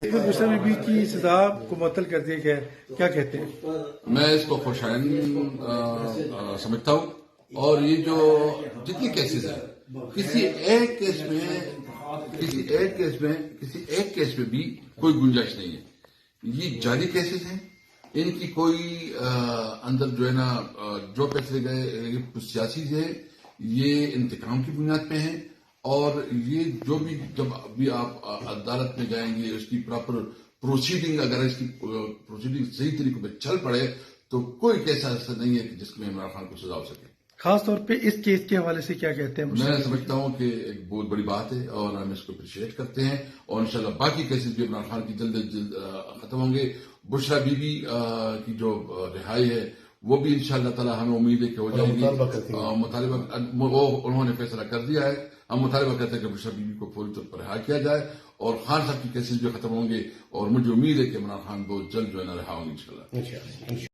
Bushra be be کی سزا کو معطل کر دیا گیا ہے، کیا کہتے ہیں؟ میں اس کو خوشائن سمجھتا ہوں، اور یہ جو جتنی کیسز ہیں کسی ایک کیس میں بھی کوئی گنجائش نہیں ہے. یہ جعلی کیسز ہیں، ان کی کوئی اندر جو ہے نا جو فیصلے گئے یہ سیاسی ہے، یہ انتقام کی بنیاد پہ ہیں. اور یہ جو بھی جب بھی آپ عدالت میں جائیں گے اس کی پراپر پروسیڈنگ، اگر اس کی پروسیڈنگ صحیح طریقے پہ چل پڑے تو کوئی کیسا ایسا نہیں ہے کہ جس میں عمران خان کو سزا ہو سکے. خاص طور پہ اس کیس کے حوالے سے کیا کہتے ہیں؟ میں سمجھتا ہوں کہ ایک بہت بڑی بات ہے اور ہم اس کو اپریشیٹ کرتے ہیں، اور انشاءاللہ باقی کیسز بھی عمران خان کی جلد از جلد ختم ہوں گے. بشرا بی بی کی جو رہائی ہے وہ بھی انشاءاللہ تعالی ہمیں امید ہے کہ ہو جائے گی. مطالبہ انہوں نے فیصلہ کر دیا ہے. ہم مطالبہ کرتے ہیں کہ بشرا بی بی کو فوری طور پر رہا کیا جائے اور خان صاحب کی کیسز بھی ختم ہوں گے، اور مجھے امید ہے کہ عمران خان بہت جلد جو ہے نا رہا ہوں گے انشاءاللہ.